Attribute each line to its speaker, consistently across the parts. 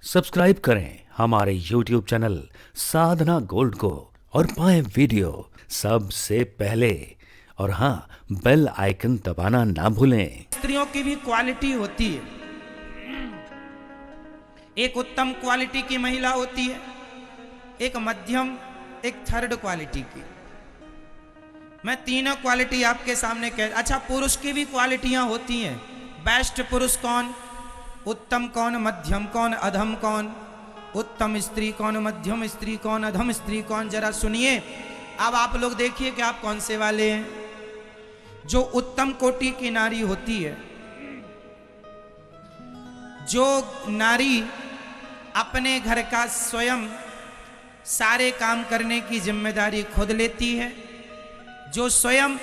Speaker 1: Subscribe करें हमारे YouTube channel साधना gold को और पाएं वीडियो सबसे पहले। और हाँ, बेल आइकन दबाना ना भूलें।
Speaker 2: स्त्रियों की भी क्वालिटी होती है। एक उत्तम क्वालिटी की महिला होती है, एक मध्यम, एक थर्ड क्वालिटी की। मैं तीनों क्वालिटी आपके सामने कह। अच्छा, पुरुष की भी क्वालिटियां होती हैं। बेस्ट पुरुष कौन, उत्तम कौन, मध्यम कौन, अधम कौन। उत्तम स्त्री कौन, मध्यम स्त्री कौन, अधम स्त्री कौन, जरा सुनिए। अब आप लोग देखिए कि आप कौन से वाले हैं। जो उत्तम कोटि की नारी होती है, जो नारी अपने घर का स्वयं सारे काम करने की जिम्मेदारी खुद लेती है, जो स्वयं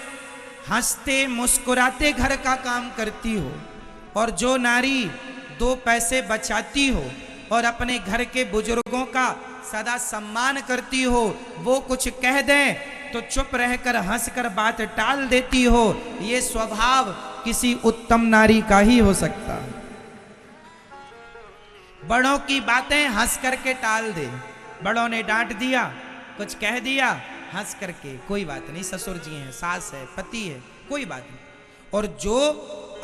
Speaker 2: हंसते मुस्कुराते घर का काम करती हो, और जो नारी दो पैसे बचाती हो और अपने घर के बुजुर्गों का सदा सम्मान करती हो, वो कुछ कह दें तो चुप रहकर हंसकर बात टाल देती हो, ये स्वभाव किसी उत्तम नारी का ही हो सकता है। बड़ों की बातें हंस करके टाल दे। बड़ों ने डांट दिया, कुछ कह दिया, हंस करके कोई बात नहीं, ससुर जी हैं, सास है, पति है, कोई बात नहीं। और जो,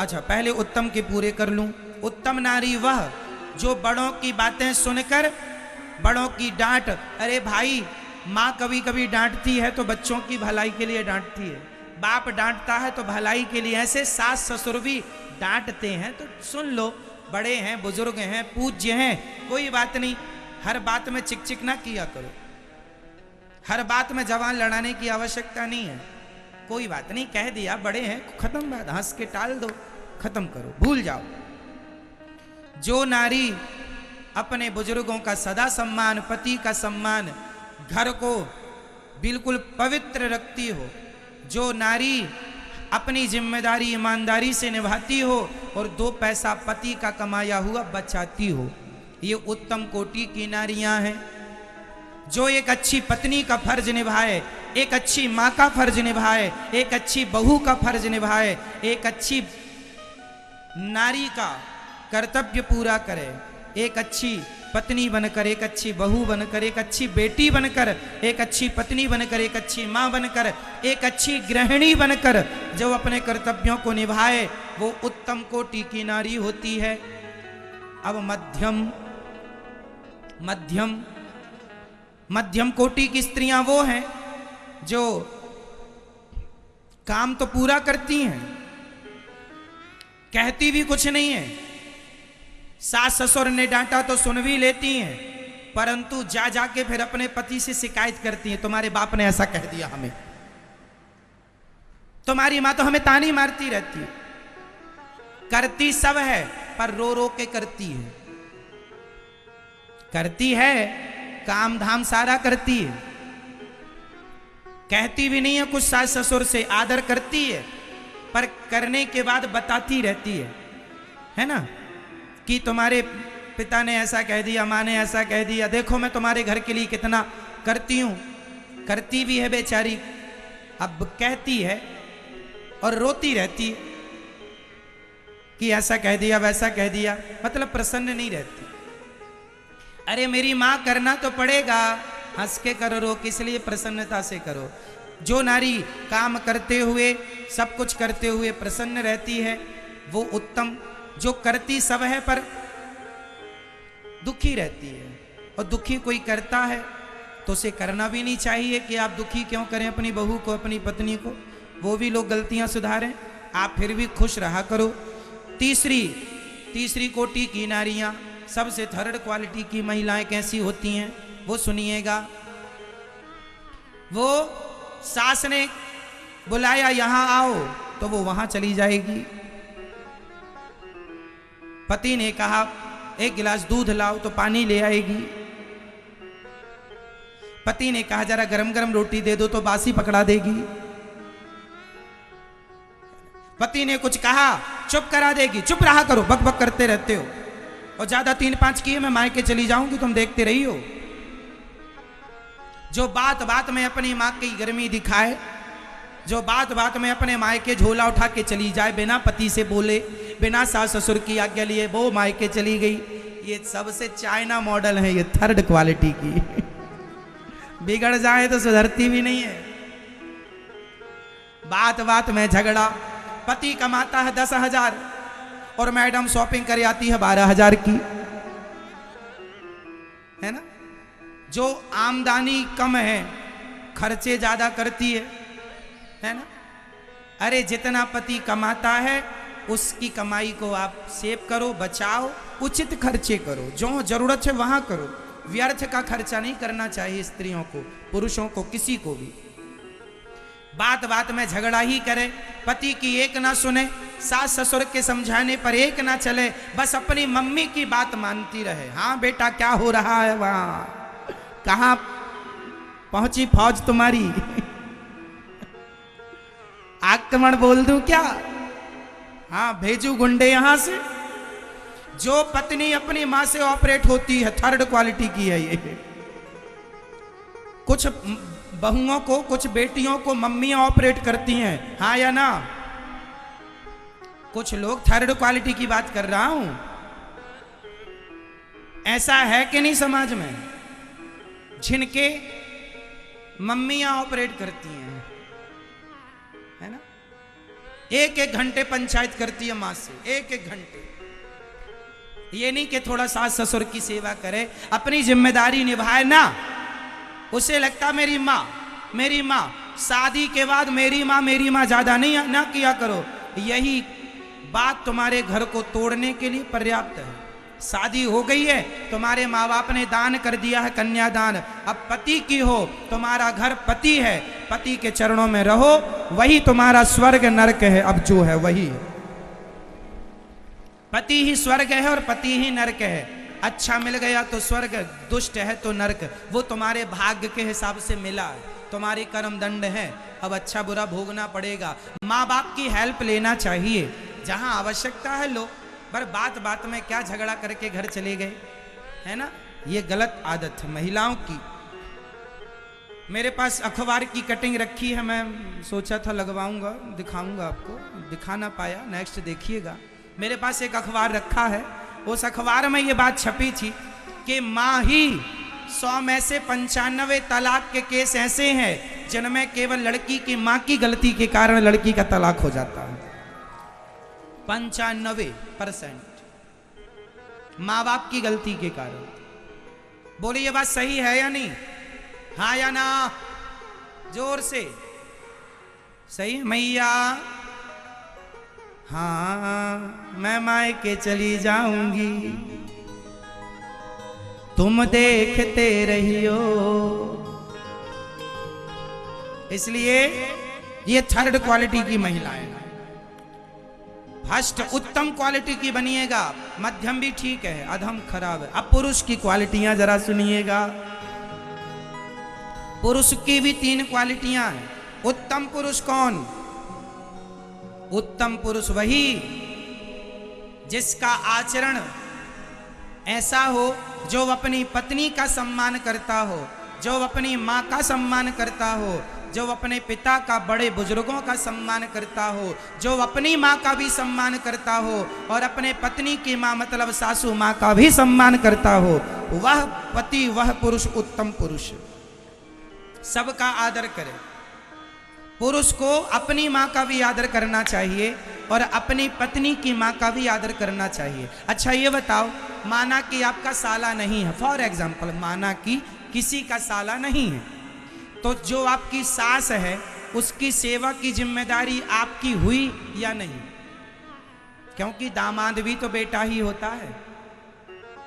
Speaker 2: अच्छा पहले उत्तम के पूरे कर लूं। उत्तम नारी वह जो बड़ों की बातें सुनकर, बड़ों की डांट, अरे भाई माँ कभी कभी डांटती है तो बच्चों की भलाई के लिए डांटती है, बाप डांटता है तो भलाई के लिए, ऐसे सास ससुर भी डांटते हैं तो सुन लो, बड़े हैं, बुजुर्ग हैं, पूज्य हैं, कोई बात नहीं। हर बात में चिक चिक ना किया करो, हर बात में जवान लड़ाने की आवश्यकता नहीं है। कोई बात नहीं, कह दिया, बड़े हैं, खत्म बात, हंस के टाल दो, खत्म करो, भूल जाओ। जो नारी अपने बुजुर्गों का सदा सम्मान, पति का सम्मान, घर को बिल्कुल पवित्र रखती हो, जो नारी अपनी जिम्मेदारी ईमानदारी से निभाती हो और दो पैसा पति का कमाया हुआ बचाती हो, ये उत्तम कोटि की नारियां हैं। जो एक अच्छी पत्नी का फर्ज निभाए, एक अच्छी माँ का फर्ज निभाए, एक अच्छी बहू का फर्ज निभाए, एक अच्छी नारी का कर्तव्य पूरा करे, एक अच्छी पत्नी बनकर, एक अच्छी बहू बनकर, एक अच्छी बेटी बनकर, एक अच्छी पत्नी बनकर, एक अच्छी माँ बनकर, एक अच्छी गृहिणी बनकर जो अपने कर्तव्यों को निभाए, वो उत्तम कोटि की नारी होती है। अब मध्यम मध्यम मध्यम कोटि की स्त्रियां वो हैं जो काम तो पूरा करती हैं, कहती भी कुछ नहीं है, सास ससुर ने डांटा तो सुन भी लेती हैं, परंतु जा जाके फिर अपने पति से शिकायत करती हैं, तुम्हारे बाप ने ऐसा कह दिया हमें, तुम्हारी मां तो हमें तानी मारती रहती है। करती सब है पर रो रो के करती है, करती है, काम धाम सारा करती है, कहती भी नहीं है कुछ सास ससुर से, आदर करती है, पर करने के बाद बताती रहती है ना, कि तुम्हारे पिता ने ऐसा कह दिया, माँ ने ऐसा कह दिया, देखो मैं तुम्हारे घर के लिए कितना करती हूं। करती भी है बेचारी, अब कहती है और रोती रहती है कि ऐसा कह दिया, वैसा कह दिया, मतलब प्रसन्न नहीं रहती। अरे मेरी माँ, करना तो पड़ेगा, हंस के करो, रो किस लिए, प्रसन्नता से करो। जो नारी काम करते हुए, सब कुछ करते हुए प्रसन्न रहती है, वो उत्तम। जो करती सब है पर दुखी रहती है, और दुखी कोई करता है तो उसे करना भी नहीं चाहिए कि आप दुखी क्यों करें अपनी बहू को, अपनी पत्नी को, वो भी लोग गलतियां सुधारें, आप फिर भी खुश रहा करो। तीसरी कोटि की नारियां, सबसे थर्ड क्वालिटी की महिलाएं कैसी होती हैं वो सुनिएगा। वो सास ने बुलाया यहां आओ तो वो वहां चली जाएगी, पति ने कहा एक गिलास दूध लाओ तो पानी ले आएगी, पति ने कहा जरा गरम गरम रोटी दे दो तो बासी पकड़ा देगी, पति ने कुछ कहा चुप करा देगी, चुप रहा करो, बक बक करते रहते हो, और ज्यादा 3-5 किए मैं मायके चली जाऊंगी, तुम देखते रही हो। जो बात बात में अपनी माँ की गर्मी दिखाए, जो बात बात में अपने मायके झोला उठा के चली जाए, बिना पति से बोले, बिना सास ससुर की आज्ञा लिए वो मायके चली गई, ये सबसे चाइना मॉडल है, ये थर्ड क्वालिटी की। बिगड़ जाए तो सुधरती भी नहीं है। बात बात में झगड़ा। पति कमाता है 10,000 और मैडम शॉपिंग कर आती है 12,000 की, है ना। जो आमदनी कम है खर्चे ज्यादा करती है ना। अरे जितना पति कमाता है उसकी कमाई को आप सेव करो, बचाओ, उचित खर्चे करो, जो जरूरत है वहां करो। व्यर्थ का खर्चा नहीं करना चाहिए स्त्रियों को, पुरुषों को, किसी को भी। बात बात में झगड़ा ही करे, पति की एक ना सुने, सास ससुर के समझाने पर एक ना चले, बस अपनी मम्मी की बात मानती रहे। हाँ बेटा क्या हो रहा है वहां, कहां पहुंची फौज तुम्हारी, आक्रमण बोल दूं क्या, हाँ भेजू गुंडे यहां से। जो पत्नी अपनी मां से ऑपरेट होती है थर्ड क्वालिटी की है ये। कुछ बहुओं को, कुछ बेटियों को मम्मियां ऑपरेट करती हैं, हाँ या ना। कुछ लोग थर्ड क्वालिटी की बात कर रहा हूं, ऐसा है कि नहीं समाज में, जिनके मम्मियां ऑपरेट करती हैं, है ना। 1-1 घंटे पंचायत करती है मां से, 1-1 घंटे। ये नहीं कि थोड़ा सास ससुर की सेवा करे, अपनी जिम्मेदारी निभाए ना। उसे लगता मेरी माँ, शादी के बाद मेरी माँ ज्यादा नहीं ना किया करो। यही बात तुम्हारे घर को तोड़ने के लिए पर्याप्त है। शादी हो गई है, तुम्हारे माँ बाप ने दान कर दिया है कन्यादान, अब पति की हो, तुम्हारा घर पति है, पति के चरणों में रहो, वही तुम्हारा स्वर्ग नरक है। अब जो है वही पति ही स्वर्ग है और पति ही नरक है। अच्छा मिल गया तो स्वर्ग, दुष्ट है तो नरक। वो तुम्हारे भाग्य के हिसाब से मिला है, तुम्हारी कर्म दंड है, अब अच्छा बुरा भोगना पड़ेगा। माँ बाप की हेल्प लेना चाहिए, जहां आवश्यकता है लो, पर बात बात में क्या झगड़ा करके घर चले गए, है ना। ये गलत आदत है महिलाओं की। मेरे पास अखबार की कटिंग रखी है, मैं सोचा था लगवाऊंगा, दिखाऊंगा आपको, दिखा ना पाया, नेक्स्ट देखिएगा। मेरे पास एक अखबार रखा है, उस अखबार में ये बात छपी थी कि माँ ही 100 में से 95 तलाक के केस ऐसे हैं जिनमें केवल लड़की की माँ की गलती के कारण लड़की का तलाक हो जाता है। 95% माँ बाप की गलती के कारण। बोलिए ये बात सही है या नहीं, हाँ या ना, जोर से। सही है मैया, हाँ मैं मायके चली जाऊंगी, तुम देखते रहियो। इसलिए ये थर्ड क्वालिटी की महिलाएं। फर्स्ट उत्तम क्वालिटी की बनिएगा, मध्यम भी ठीक है, अधम खराब है। अब पुरुष की क्वालिटियां जरा सुनिएगा। पुरुष की भी 3 क्वालिटियां हैं। उत्तम पुरुष कौन? उत्तम पुरुष वही जिसका आचरण ऐसा हो जो अपनी पत्नी का सम्मान करता हो, जो अपनी माँ का सम्मान करता हो, जो अपने पिता का, बड़े बुजुर्गों का सम्मान करता हो, जो अपनी माँ का भी सम्मान करता हो और अपने पत्नी की माँ मतलब सासू माँ का भी सम्मान करता हो, वह पति, वह पुरुष उत्तम पुरुष। सबका आदर करे। पुरुष को अपनी माँ का भी आदर करना चाहिए और अपनी पत्नी की माँ का भी आदर करना चाहिए। अच्छा ये बताओ, माना कि आपका साला नहीं है, फॉर एग्जाम्पल माना कि किसी का साला नहीं है, तो जो आपकी सास है उसकी सेवा की जिम्मेदारी आपकी हुई या नहीं? क्योंकि दामाद भी तो बेटा ही होता है,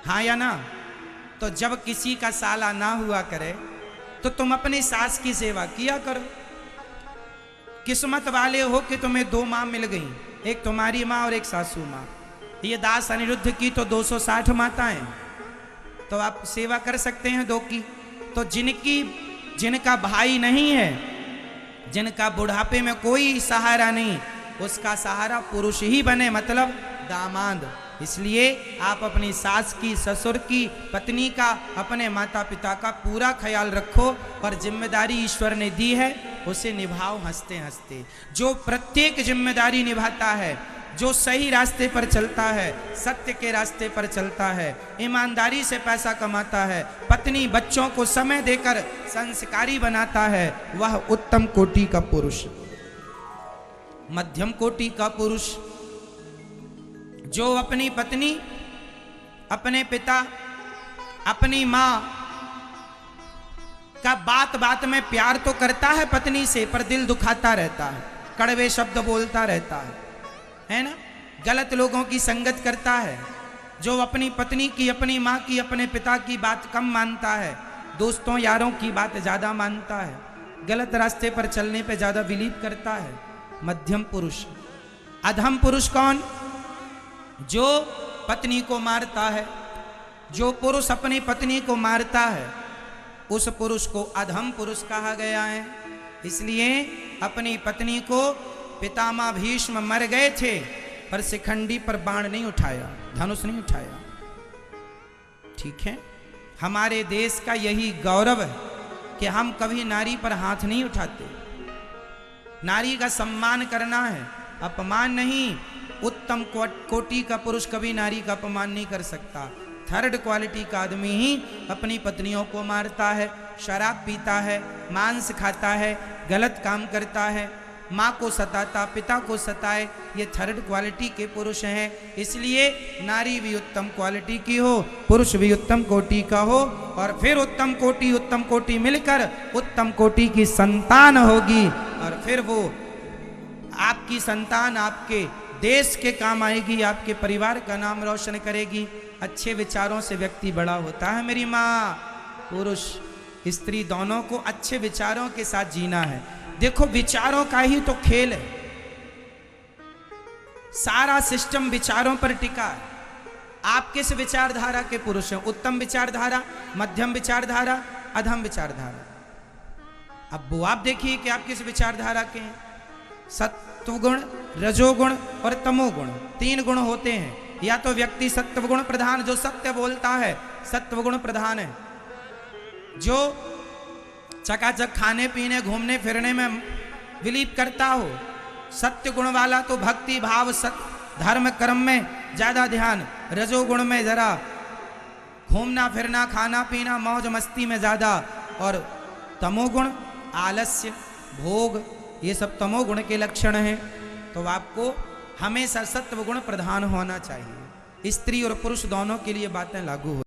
Speaker 2: हाँ या ना। तो जब किसी का साला ना हुआ करे तो तुम अपनी सास की सेवा किया करो। किस्मत वाले हो कि तुम्हें 2 माँ मिल गई, एक तुम्हारी माँ और एक सासू माँ। ये दास अनिरुद्ध की तो 260 माताएं, तो आप सेवा कर सकते हैं 2 की। तो जिनका भाई नहीं है, जिनका बुढ़ापे में कोई सहारा नहीं, उसका सहारा पुरुष ही बने, मतलब दामाद। इसलिए आप अपनी सास की, ससुर की, पत्नी का, अपने माता पिता का पूरा ख्याल रखो और जिम्मेदारी ईश्वर ने दी है उसे निभाओ हंसते हंसते। जो प्रत्येक जिम्मेदारी निभाता है जो सही रास्ते पर चलता है, सत्य के रास्ते पर चलता है, ईमानदारी से पैसा कमाता है, पत्नी बच्चों को समय देकर संस्कारी बनाता है, वह उत्तम कोटि का पुरुष। मध्यम कोटि का पुरुष जो अपनी पत्नी, अपने पिता, अपनी माँ का बात बात में प्यार तो करता है पत्नी से, पर दिल दुखाता रहता है, कड़वे शब्द बोलता रहता है ना, गलत लोगों की संगत करता है, जो अपनी पत्नी की, अपनी माँ की, अपने पिता की बात कम मानता है, दोस्तों यारों की बात ज्यादा मानता है, गलत रास्ते पर चलने पे ज्यादा बिलीव करता है, मध्यम पुरुष। अधम पुरुष कौन? जो पत्नी को मारता है। जो पुरुष अपनी पत्नी को मारता है उस पुरुष को अधम पुरुष कहा गया है। इसलिए अपनी पत्नी को पितामह भीष्म मर गए थे पर शिखंडी पर बाण नहीं उठाया, धनुष नहीं उठाया। ठीक है, हमारे देश का यही गौरव है कि हम कभी नारी पर हाथ नहीं उठाते। नारी का सम्मान करना है, अपमान नहीं। उत्तम कोटि का पुरुष कभी नारी का अपमान नहीं कर सकता। थर्ड क्वालिटी का आदमी ही अपनी पत्नियों को मारता है, शराब पीता है, मांस खाता है, गलत काम करता है, माँ को सताता, पिता को सताए, ये थर्ड क्वालिटी के पुरुष हैं। इसलिए नारी भी उत्तम क्वालिटी की हो, पुरुष भी उत्तम कोटि का हो, और फिर उत्तम कोटि मिलकर उत्तम कोटि की संतान होगी, और फिर वो आपकी संतान आपके देश के काम आएगी, आपके परिवार का नाम रोशन करेगी। अच्छे विचारों से व्यक्ति बड़ा होता है मेरी माँ। पुरुष स्त्री दोनों को अच्छे विचारों के साथ जीना है। देखो विचारों का ही तो खेल है, सारा सिस्टम विचारों पर टिका है। आप किस विचारधारा के पुरुष हैं? उत्तम विचारधारा, मध्यम विचारधारा, अधम विचारधारा। अब वो आप देखिए कि आप किस विचारधारा के हैं। सत्वगुण, रजोगुण और तमोगुण, तीन गुण होते हैं। या तो व्यक्ति सत्वगुण प्रधान, जो सत्य बोलता है, सत्वगुण प्रधान है। जो चकाचक खाने पीने घूमने फिरने में बिलीव करता हो, सत्य गुण वाला तो भक्ति भाव सत्य धर्म कर्म में ज्यादा ध्यान, रजोगुण में जरा घूमना फिरना खाना पीना मौज मस्ती में ज्यादा, और तमोगुण आलस्य भोग, ये सब तमोगुण के लक्षण हैं। तो आपको हमेशा सत्व गुण प्रधान होना चाहिए। स्त्री और पुरुष दोनों के लिए बातें लागू हो।